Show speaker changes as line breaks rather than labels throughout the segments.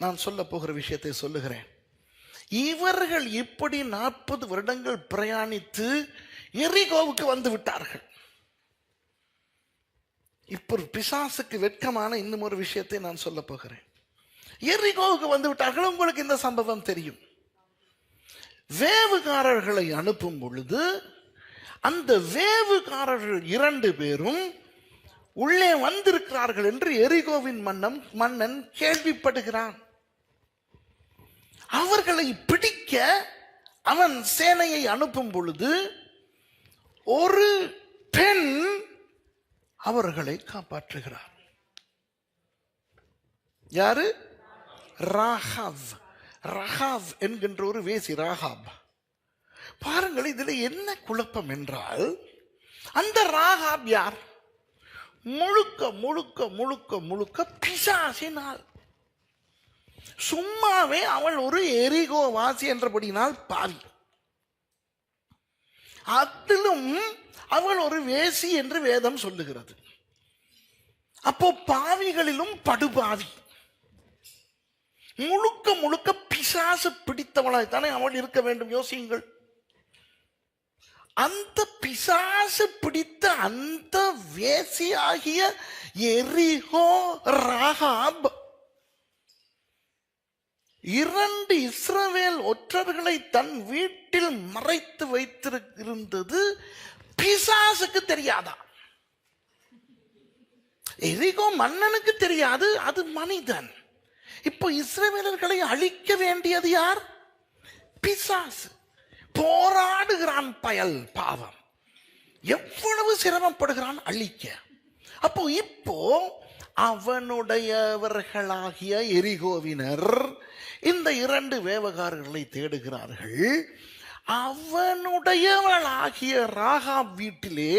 நான் சொல்ல போகிற விஷயத்தை சொல்லுகிறேன். இவர்கள் இப்படி 40 வருடங்கள் பிரயாணித்து எரிகோவுக்கு வந்து விட்டார்கள். இப்போ பிசாசுக்கு வெட்கமான இன்னும் ஒரு விஷயத்தை நான் சொல்ல போகிறேன். எரிகோவுக்கு வந்து விட்டார்கள். உங்களுக்கு இந்த சம்பவம் தெரியும். வேவுகாரர்களை அனுப்பும் பொழுது அந்த வேவுகாரர்கள் 2 பேரும் உள்ளே வந்திருக்கிறார்கள் என்று எரிகோவின் மன்னன் கேள்விப்படுகிறான். அவர்களை பிடிக்க அவன் சேனையை அனுப்பும் பொழுது ஒரு பெண் அவர்களை காப்பாற்றுகிறார். யாரு? ராகாப். ரகாப் என்கின்ற ஒரு வேசி. ராகாப். பாருங்கள், இதுல என்ன குழப்பம் என்றால், அந்த ராகாப் யார்? முழுக்க முழுக்க முழுக்க முழுக்க பிசாசினால். சும்மாவே அவள் ஒரு எரிகோ வாசி என்றபடினால் பாவி. அதிலும் அவள் ஒரு வேசி என்று வேதம் சொல்லுகிறது. அப்போ பாவிகளிலும் படுபாவி. முழுக்க முழுக்க பிசாசு பிடித்தவளாய்த்தானே அவள் இருக்க வேண்டும். யோசியுங்கள். அந்த பிசாசு பிடித்த அந்த வேசி ஆகிய எரிகோ ராகாப் 2 இஸ்ரவேல் ஒற்றர்களை தன் வீட்டில் மறைத்து வைத்திருந்தது பிசாசுக்கு தெரியாதா? எரிகோ மன்னனுக்கு தெரியாது, அது மனிதன். இப்போ இஸ்ரவேலர்களை அழிக்க வேண்டியது யார்? பிசாசு. போராடுகிறான் பயல் பாவம். எவ்வளவு சிரமப்படுகிறான் அழிக்க. அப்போ இப்போ அவனுடையவர்களாகிய எரிகோவினர் இந்த 2 வேவகாரர்களை தேடுகிறார்கள். அவனுடையவளாகிய ராகாப் வீட்டிலே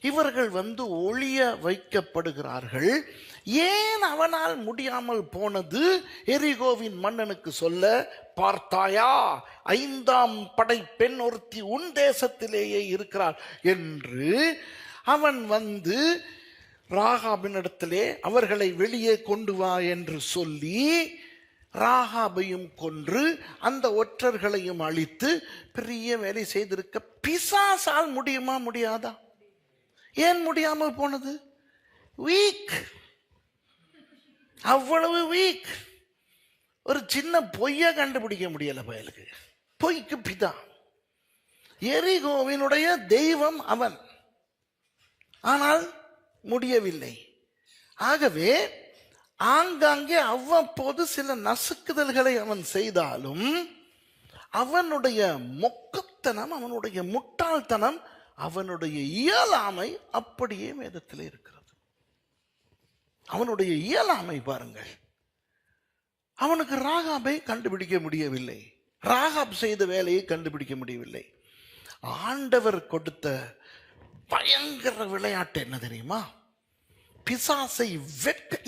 இவர்கள் வந்து ஒளிய வைக்கப்படுகிறார்கள். ஏன் அவனால் முடியாமல் போனது எரிகோவின் மன்னனுக்கு சொல்ல, பார்த்தாயா, 5ஆம் படை பெண் ஒருத்தி உன் தேசத்திலேயே இருக்கிறார் என்று அவன் வந்து ராகாபின் இடத்திலே அவர்களை வெளியே கொண்டு வா என்று சொல்லி ராகாபையும் கொன்று அந்த ஒற்றர்களையும் அழித்து பெரிய வேலை செய்திருக்க பிசாசால் முடியுமா? முடியாதா? ஏன் முடியாமல் போனது? வீக். அவ்வளவு வீக். ஒரு சின்ன பொய்ய கண்டுபிடிக்க முடியல பயலுக்கு. பொய்க்கு பிதா. எரிகோவினுடைய தெய்வம் அவன். ஆனால் முடியவில்லை. ஆகவே ஆங்காங்கே அவ்வப்போது சில நசுக்குதல்களை அவன் செய்தாலும் அவனுடைய மொக்கத்தனம், அவனுடைய முட்டாள்தனம், அவனுடைய இயலாமை அப்படியே வேதத்தில் இருக்கிறது. அவனுடைய இயலாமை பாருங்கள். அவனுக்கு ராகாபை கண்டுபிடிக்க முடியவில்லை. ராகாப் செய்த வேலையை கண்டுபிடிக்க முடியவில்லை. ஆண்டவர் கொடுத்த பயங்கர விளையாட்டு என்ன தெரியுமா? பிசாசை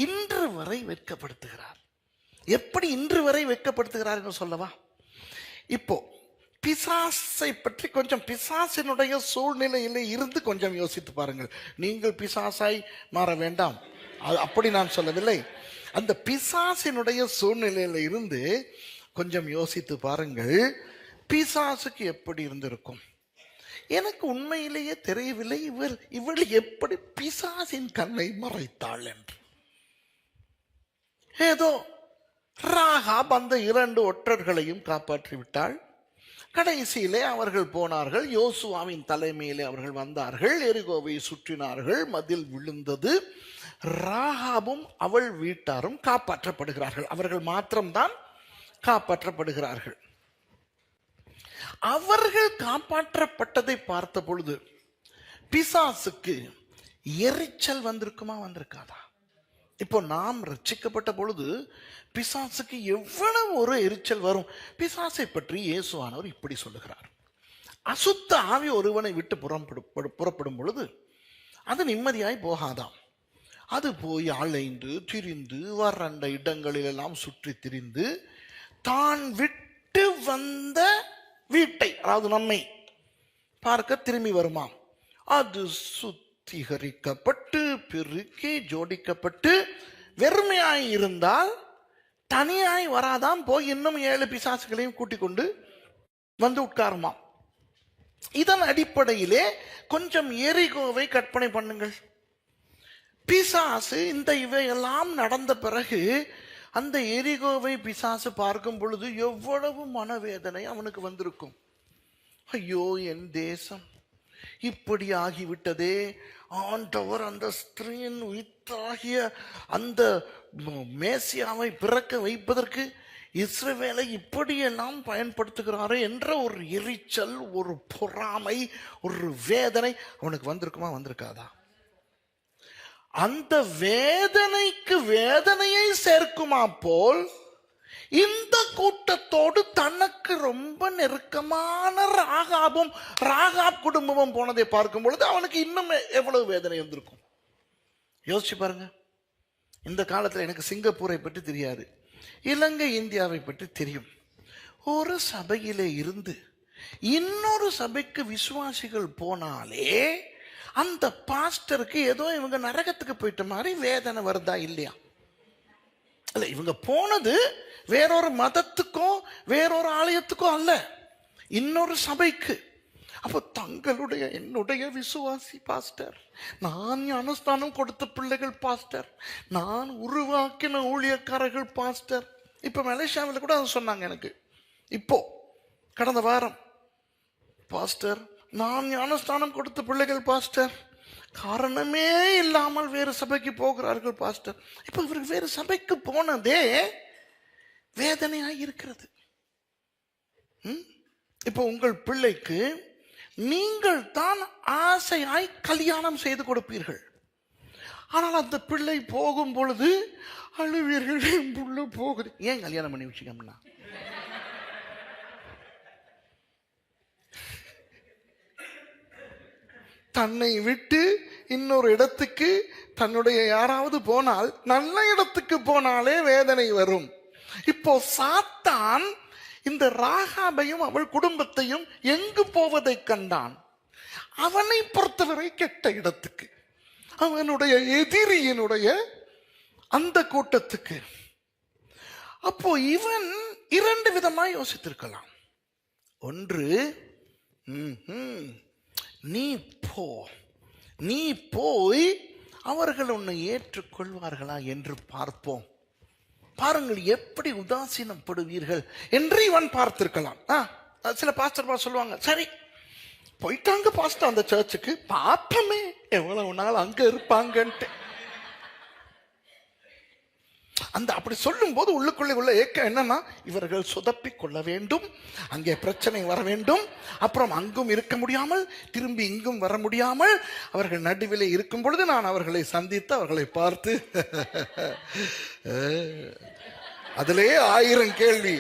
இன்று வரை வெட்கப்படுத்துகிறார். எப்படி இன்று வரை வெட்கப்படுத்துகிறார் என்று சொல்லவா? இப்போ பிசாசை பற்றி கொஞ்சம், பிசாசினுடைய சூழ்நிலையில இருந்து கொஞ்சம் யோசித்து பாருங்கள். நீங்கள் பிசாசாய் மாற வேண்டாம், அப்படி நான் சொல்லவில்லை. அந்த பிசாசினுடைய சூழ்நிலையில இருந்து கொஞ்சம் யோசித்து பாருங்கள். பிசாசுக்கு எப்படி இருந்திருக்கும்? எனக்கு உண்மையிலேயே தெரியவில்லை இவள் எப்படி பிசாசின் கண்ணை மறைத்தாள் என்று. ஏதோ ராகாப் அந்த 2 ஒற்றர்களையும் காப்பாற்றி விட்டாள். கடைசியிலே அவர்கள் போனார்கள். யோசுவாவின் தலைமையிலே அவர்கள் வந்தார்கள். எரிகோவை சுற்றினார்கள். மதில் விழுந்தது. ராகாபும் அவள் வீட்டாரும் காப்பாற்றப்படுகிறார்கள். அவர்கள் மாத்திரம்தான் காப்பாற்றப்படுகிறார்கள். அவர்கள் காப்பாற்றப்பட்டதை பார்த்த பொழுது பிசாசுக்கு எரிச்சல் வந்திருக்குமா? வந்திருக்காதா? இப்போ நாம் ரட்சிக்கப்பட்ட பொழுது பிசாசுக்கு எவ்வளவு ஒரு எரிச்சல் வரும். பிசாசை பற்றி இயேசுவானவர் இப்படி சொல்லுகிறார். அசுத்த ஆவி ஒருவனை விட்டு புறப்படும் பொழுது அது நிம்மதியாய் போகாதாம். அது போய் அலைந்து திரிந்து வறண்ட இடங்களிலெல்லாம் சுற்றி திரிந்து தான் விட்டு வந்த வீட்டை, அதாவது நம்மை பார்க்க திரும்பி வருமாம். அது சுத்திகரிக்கப்பட்டு பெருக்கி ஜோடிக்கப்பட்டு வெறுமையாய் இருந்தால் தனியாய் வராதான், போய் இன்னும் 7 பிசாசுகளையும் கூட்டிக் கொண்டு வந்து உட்காருமா. இதன் அடிப்படையிலே கொஞ்சம் எரிகோவை கற்பனை பண்ணுங்கள். பிசாசு இந்த இவையெல்லாம் நடந்த பிறகு அந்த எரிகோவை பிசாசு பார்க்கும் பொழுது எவ்வளவு மனவேதனை அவனுக்கு வந்திருக்கும். ஐயோ, என் தேசம் இப்படி ஆகிவிட்டதே, ஆண்டவர் அந்த ஸ்திரீயின் உயிர்த்தாகிய அந்த மேசியாவை பிறக்க வைப்பதற்கு இஸ்ரவேலை இப்படியெல்லாம் பயன்படுத்துகிறாரே என்ற ஒரு எரிச்சல், ஒரு பொறாமை, ஒரு வேதனை அவனுக்கு வந்திருக்குமா, வந்திருக்காதா? அந்த வேதனைக்கு வேதனையை சேர்க்குமா போல் இந்த கூட்டத்தோடு தனக்கு ரொம்ப நெருக்கமான ராகாப் குடும்பமும் போனதை பார்க்கும் பொழுது அவனுக்கு இன்னும் எவ்வளவு வேதனை வந்திருக்கும் யோசிச்சு பாருங்க. இந்த காலத்தில் எனக்கு சிங்கப்பூரை பற்றி தெரியாது, இலங்கை இந்தியாவை பற்றி தெரியும். ஒரு சபையிலே இருந்து இன்னொரு சபைக்கு விசுவாசிகள் போனாலே அந்த பாஸ்டருக்கு ஏதோ இவங்க நரகத்துக்கு போயிட்ட மாதிரி வேதனை வருதா இல்லையா? இல்ல, இவங்க போனது வேறொரு மதத்துக்கோ வேறொரு ஆலயத்துக்கோ அல்ல, இன்னொரு சபைக்கு. அப்போ என்னுடைய விசுவாசி பாஸ்டர், நான் ஞானஸ்தானம் கொடுத்த பிள்ளைகள் பாஸ்டர், நான் உருவாக்கின ஊழியக்காரர்கள் பாஸ்டர். இப்ப மலேசியாவில் கூட அது சொன்னாங்க எனக்கு, இப்போ கடந்த வாரம், பாஸ்டர் நான் ஞானஸ்தானம் கொடுத்த பிள்ளைகள் பாஸ்டர், காரணமே இல்லாமல் வேறு சபைக்கு போகிறார்கள் பாஸ்டர். இப்ப இவருக்கு வேறு சபைக்கு போனதே வேதனையாய் இருக்கிறது. இப்போ உங்கள் பிள்ளைக்கு நீங்கள் தான் ஆசையாய் கல்யாணம் செய்து கொடுப்பீர்கள். ஆனால் அந்த பிள்ளை போகும் பொழுது அழுவீர்கள், என் புள்ள போகுது. ஏன் கல்யாணம் பண்ணி வச்சுக்கோம்னா, தன்னை விட்டு இன்னொரு இடத்துக்கு தன்னுடைய யாராவது போனால், நல்ல இடத்துக்கு போனாலே வேதனை வரும். இப்போ சாத்தான் இந்த ராகாபையும் அவள் குடும்பத்தையும் எங்கு போவதை கண்டான்? அவனை பொறுத்தவரை கெட்ட இடத்துக்கு, அவனுடைய எதிரியினுடைய அந்த கூட்டத்துக்கு. அப்போ இவன் 2 விதமாய் யோசித்திருக்கலாம். ஒன்று, நீ போய் அவர்கள் உன்னை ஏற்றுக்கொள்வார்களா என்று பார்ப்போம், பாருங்கள் எப்படி உதாசீனப்படுவீர்கள் என்று இவன் பார்த்திருக்கலாம். சில பாஸ்டர் சொல்லுவாங்க, சரி போயிட்டாங்க பாஸ்டர் அந்த சர்ச்சுக்கு, பார்ப்போமே எவ்வளவு நாள் அங்க இருப்பாங்கன்ட்டு. அந்த அப்படி சொல்லும் போது உள்ளுக்குள்ளே உள்ள ஏக்கம் என்னன்னா, இவர்கள் சொதப்பி கொள்ள வேண்டும், அங்கே பிரச்சனை வர வேண்டும், அப்புறம் அங்கும் இருக்க முடியாமல் திரும்பி இங்கும் வர முடியாமல் அவர்கள் நடுவிலே இருக்கும் பொழுது நான் அவர்களை சந்தித்து அவர்களை பார்த்து அதிலே 1000 கேள்வி.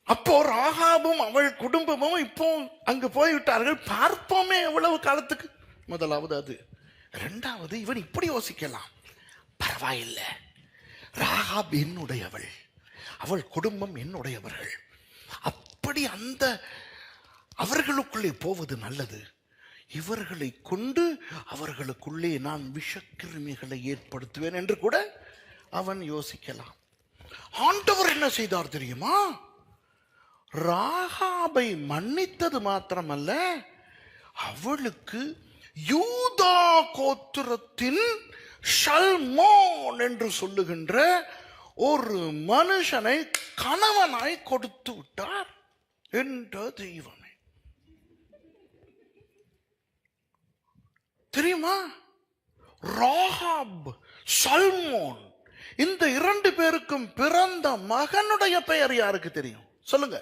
அப்போ ராகாபும் அவள் குடும்பமும் இப்போ அங்கு போய்விட்டார்கள், பார்ப்போமே எவ்வளவு காலத்துக்கு. முதலாவது அது. 2வது, இவன் இப்படி யோசிக்கலாம், பரவாயில்லை, ராகாப் என்னுடையவள், அவள் குடும்பம் என்னுடையவர்கள், அப்படி அந்த அவர்களுக்குள்ளே போவது நல்லது, இவர்களை கொண்டு அவர்களுக்குள்ளே நான் விஷக்கிருமிகளை ஏற்படுத்துவேன் என்று கூட அவன் யோசிக்கலாம். ஆண்டவர் என்ன செய்தார் தெரியுமா? ராகாபை மன்னித்தது மாத்திரமல்ல, அவளுக்கு யூதா கோத்திரத்தின் ஷல்மோன் என்று சொல்லுகின்ற ஒரு மனுஷனை கணவனாய் கொடுத்து விட்டார் என்ற தெய்வமே. தெரியுமா? ராகாப், சல்மோன், இந்த 2 பேருக்கும் பிறந்த மகனுடைய பெயர் யாருக்கு தெரியும்? சொல்லுங்க.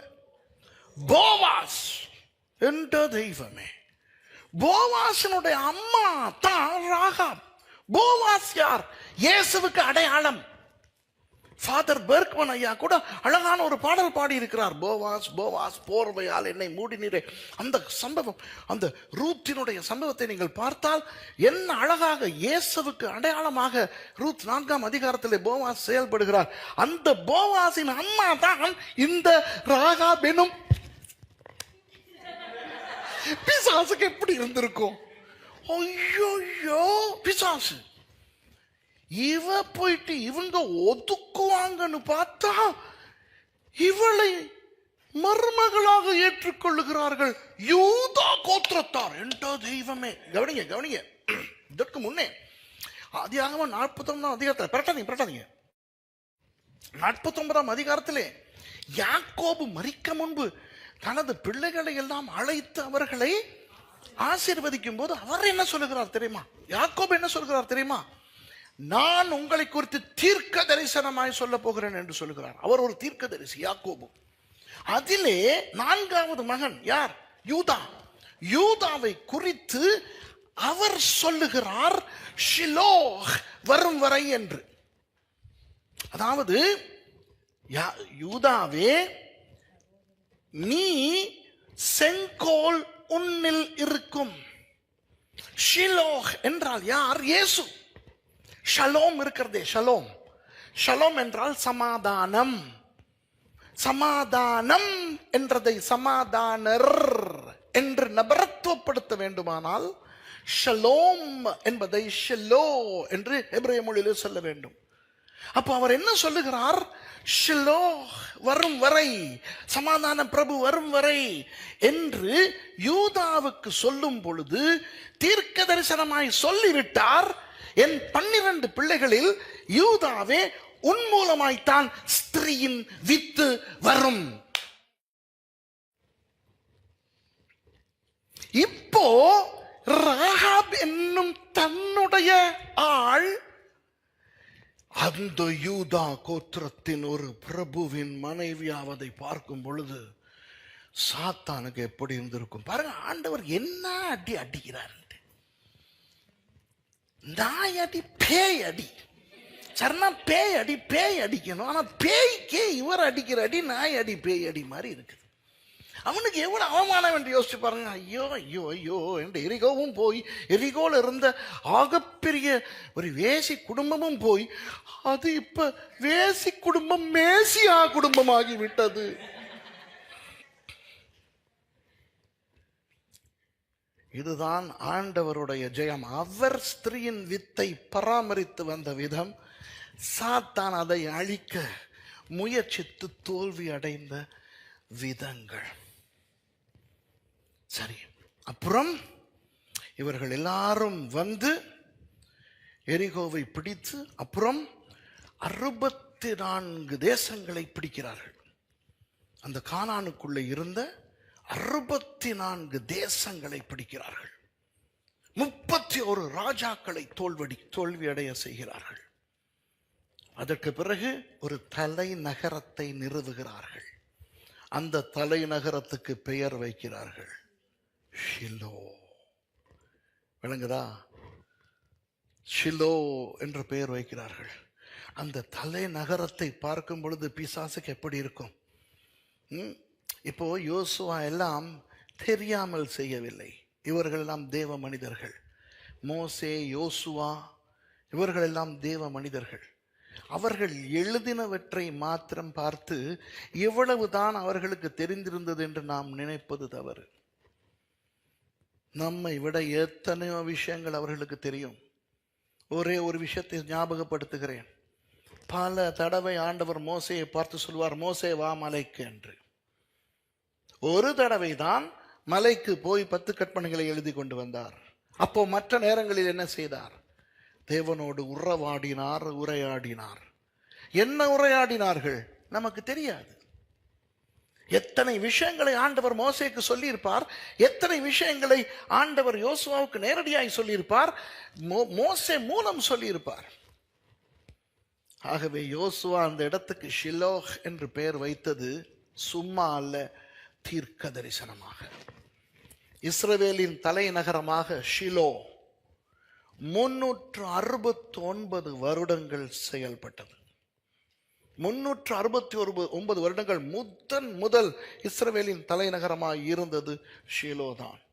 போவாஸ் என்ற தெய்வமே. போவாசினுடைய அம்மா தான் ராகாப். போவாஸ் யார்? இயேசுவுக்கு அடையாளம். ஃபாதர் பெர்க்மன் ஐயா கூட அழகான ஒரு பாடல் பாடி இருக்கிறார். போவாஸ் போவாஸ் போர்வையால் என்னை மூடினீரே. அந்த சம்பவம், அந்த ரூத்தினுடைய சம்பவத்தை நீங்கள் பார்த்தால் என்ன அழகாக இயேசுவுக்கு அடையாளமாக ரூத் 4ஆம் அதிகாரத்தில் போவாஸ் செயல்படுகிறார். அந்த போவாசின் அம்மா தான் இந்த ராகாப் எனும் பிசாசுக்கு எப்படி இருந்திருக்கும்? ஐயோ பிசாசு இவ போயிட்டு இவங்க ஒதுக்குவாங்கன்னு பார்த்தா இவளை மருமகளாக ஏற்றுக்கொள்ளுகிறார்கள் யூதா கோத்திரத்தார். என்ற தெய்வமே, கவனிங்க கவனிங்க. இதற்கு முன்னே ஆதியாகமம் 49ஆம் அதிகாரத்தில் பிரட்டாதீங்க 49ஆம் அதிகாரத்திலே யாக்கோபு மரிக்க முன்பு தனது பிள்ளைகளை எல்லாம் அழைத்து அவர்களை ஆசீர்வதிக்கும் போது அவர் என்ன சொல்லுகிறார் தெரியுமா? யாக்கோபு என்ன சொல்கிறார் தெரியுமா? நான் உங்களை குறித்து தீர்க்க தரிசனமாய் சொல்ல போகிறேன் என்று சொல்லுகிறார். அவர் ஒரு தீர்க்க தரிசி யாக்கோபு. அதிலே 4வது மகன் யார்? யூதா. யூதாவை குறித்து அவர் சொல்லுகிறார் ஷிலோஹ் வரும் வரை என்று. அதாவது யூதாவே, நீ செங்கோல் உன்னில் இருக்கும். ஷிலோஹ் என்றால் யார்? இயேசு. ஷலோம் இருக்கிறதே, ஷலோம். ஷலோம் என்றால் சமாதானம். சமாதானம் என்றதை சமாதானர் என்று நபரத்துவப்படுத்த வேண்டுமானால் ஷலோம் என்பதை ஷெலோ என்று எபிரேய மொழியிலே சொல்ல வேண்டும். அப்போ அவர் என்ன சொல்லுகிறார்? ஷிலோ வரும் வரை, சமாதான பிரபு வரும் வரை என்று யூதாவுக்கு சொல்லும் பொழுது தீர்க்க தரிசனமாய் சொல்லிவிட்டார், என் 12 பிள்ளைகளில் யூதாவே உன் மூலமாய்த்தான் ஸ்திரீயின் வித்து வரும். இப்போ ராகாப் என்னும் தன்னுடைய ஆள் அந்த யூதா கோத்திரத்தின் ஒரு பிரபுவின் மனைவியாவதை பார்க்கும் பொழுது சாத்தானுக்கு எப்படி இருந்திருக்கும் பாருங்க. ஆண்டவர் என்ன அடி அடிக்கிறார். நாய் அடி, பேய் அடி. சரினா பேய் அடி, பேய் அடிக்கணும். ஆனா பேய்க்கே இவர் அடிக்கிற அடி நாய் அடி, பேய் அடி மாதிரி இருக்குது. அவனுக்கு எவ்வளவு அவமானம் என்று யோசிச்சு பாருங்க. ஐயோ ஐயோ ஐயோ என்று எரிகோவும் போய், எரிகோல இருந்த ஆகப்பெரிய ஒரு வேசி குடும்பமும் போய், அது இப்ப வேசி குடும்பம் மேசியா குடும்பமாகி விட்டது. இதுதான் ஆண்டவருடைய ஜெயம். அவர் ஸ்திரீயின் வித்தை பராமரித்து வந்த விதம், சாத்தான் அதை அழிக்க முயற்சித்து தோல்வி அடைந்த விதங்கள். சரி, அப்புறம் இவர்கள் எல்லாரும் வந்து எரிகோவை பிடித்து அப்புறம் 64 தேசங்களை பிடிக்கிறார்கள். அந்த கானானுக்குள்ளே இருந்த 64 தேசங்களை பிடிக்கிறார்கள். 31 ராஜாக்களை தோல்வியடைய செய்கிறார்கள். அதற்கு பிறகு ஒரு தலைநகரத்தை நிறுவுகிறார்கள். அந்த தலைநகரத்துக்கு பெயர் வைக்கிறார்கள் ஷிலோ. விளங்குதா? ஷிலோ என்ற பெயர் வைக்கிறார்கள். அந்த தலைநகரத்தை பார்க்கும் பொழுது பிசாசுக்கு எப்படி இருக்கும்? இப்போ யோசுவா எல்லாம் தெரியாமல் செய்யவில்லை. இவர்கள் எல்லாம் தேவ மனிதர்கள். மோசே, யோசுவா இவர்கள் எல்லாம் தேவ மனிதர்கள். அவர்கள் எழுதினவற்றை மாத்திரம் பார்த்து இவ்வளவுதான் அவர்களுக்கு தெரிந்திருந்தது என்று நாம் நினைப்பது தவறு. நம்மை விட எத்தனையோ விஷயங்கள் அவர்களுக்கு தெரியும். ஒரே ஒரு விஷயத்தை ஞாபகப்படுத்துகிறேன். பல தடவை ஆண்டவர் மோசேயை பார்த்து சொல்வார், மோசே வா மலைக்கு என்று. ஒரு தடவை தான் மலைக்கு போய் 10 கற்பனைகளை எழுதி கொண்டு வந்தார். அப்போ மற்ற நேரங்களில் என்ன செய்தார்? தேவனோடு உரையாடினார். என்ன உரையாடினார்கள் நமக்கு தெரியாது. எத்தனை விஷயங்களை ஆண்டவர் மோசேக்கு சொல்லியிருப்பார், எத்தனை விஷயங்களை ஆண்டவர் யோசுவாவுக்கு நேரடியாய் சொல்லியிருப்பார், மோசே மூலம் சொல்லியிருப்பார். ஆகவே யோசுவா அந்த இடத்துக்கு ஷிலோஹ் என்று பெயர் வைத்தது சும்மா அல்ல, தீர்க்க தரிசனமாக. இஸ்ரவேலின் தலைநகரமாக ஷிலோ 369 வருடங்கள் செயல்பட்டது. 369 வருடங்கள் முதல் இஸ்ரவேலின் தலைநகரமாக இருந்தது ஷிலோ தான்.